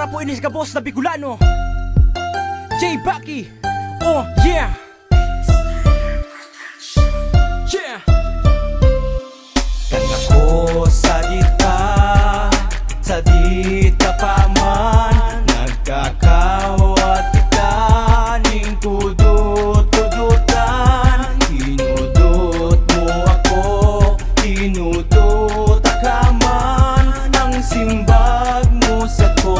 po inis ka boss na Bicolano J Baki. Oh yeah. Yeah. Kan ako sa dita pa man nagkakawat kita ning kudut-kudutan. Kinudot mo ako, kinudot ka man, ang simbag mo sa ko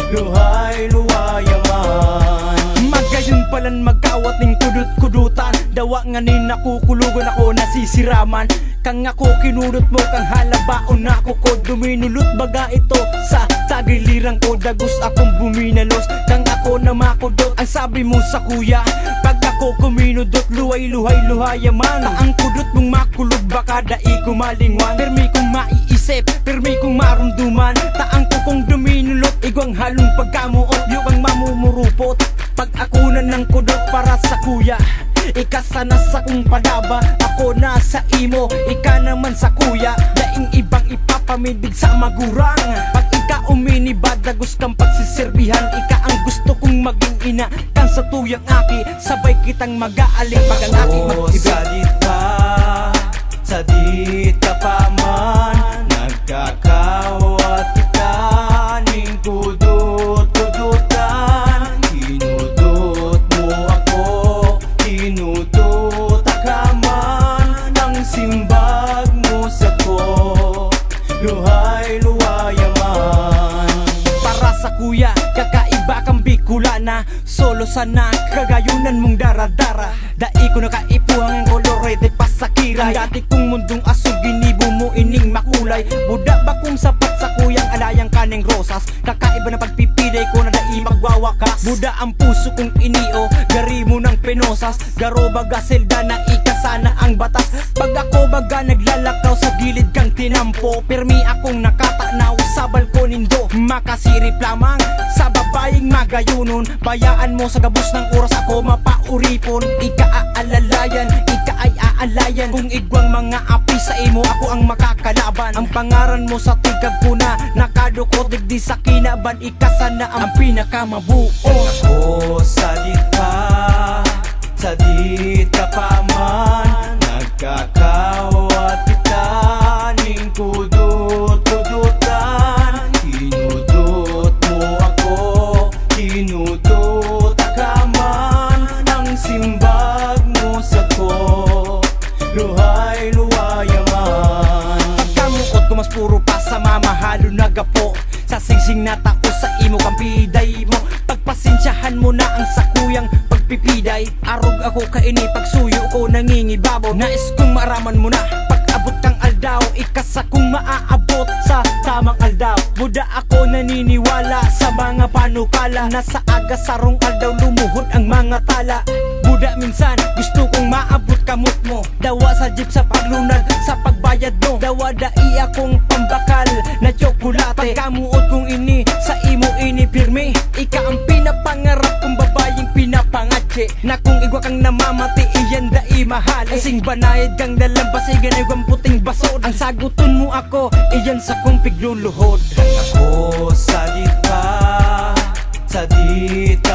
luhay-luhayaman. Magayon palan magkawat ning kudut-kudutan, dawa nga ni nakukulugan ako nasisiraman. Kang ako kinulot mo kang halabaon ako ko duminulot baga ito sa tagilirang ko dagos akong buminalos. Kang ako na makodot ang sabi mo sa kuya, pag ako kuminudot luhay-luhay-luhayaman. Ang kudot mong makulog baka dai ko malingwan, permi kong maiisip, permi kong marumduman. Taang ko kong duminulot igwang halong pagkamuot, yung mamumurupot. Pag ako na ng kudot para sa kuya, ika sana sa kong padaba, ako na sa imo, ika naman sa kuya. Daing ibang ipapamidig sa magurang. Pag ika uminibad na gustang pagsiserbihan, ika ang gusto kong maging ina. Kan sa tuyang aki, sabay kitang mag-aaling pag ang aki mag-ibig. Sa dita pa man nagkakawat kita ning kudut-kudutan. Kinudot mo ako, kinudot ka man, ang simbag mo sa ko luhay-luhayaman. Para sa kuya, kakaiba kang Bicolana, solo sana kagayunan mong daradara. Dai ko nakaipuhang kolorete pa sa kiray. Dati kong mundong asong ginibo mo ining makulay. Buda ba kung sapat sa kuyang alayang kaneng rosas? Kakaiba na pagpipilay ko na dai magwawakas. Buda ang puso kong inio, gari mo ng penosas. Garo baga selda na ikasana ang batas. Pag ako baga naglalakaw sa gilid kang tinampo, permi akong nakatanaw sa balkonindo. Makasirip lamang sa babaying magayunon, bayaan mo sa gabos ng oras ako mapauripon. Ika aalalayan, ika ay aalayan. Kung igwang mga api sa imo, ako ang makakalaban. Ang pangaran mo sa tigab ko na nakadukot, digdi sa kinaban. Ika sana ang pinakamabuo. Ako sa dita pa man nagkakawat kita ning kudut-kudutan. Kinudot mo ako, kinudot ka man, ang simbag mo sa ko luhay-luhayaman. Pagkamuot ko mas puro pa sa mamahalo nagapo, sa singsing na tao sa imo kang piday mo. Pagpasensyahan mo na ang sakuyang pagpipiday. Arog ako kaini pagsuyo ko nangingibabo. Nais kong maaraman mo na pag-abot kang aldaw, ikasa kong maaabot sa tamang aldaw. Buda ako naniniwala sa mga panukala, nasa aga sarong aldaw lumuhod ang mga tala. Buda minsan gusto kong maabot kamot mo, dawa sa jeep sa paglunad sa pagbayad mo. Dawa dai akong pambakal na tsokolate. Pagkamuot kong ini sa imo ini pirmi, ika ang pinapangarap kong babayeng pinapangatse. Na kung igwa kang namamati iyan dai mahal, asing banayad kang dalambasigan ay gwang puting basod. Ang saguton mo ako iyan sa kong pigluluhod. Ako sa dita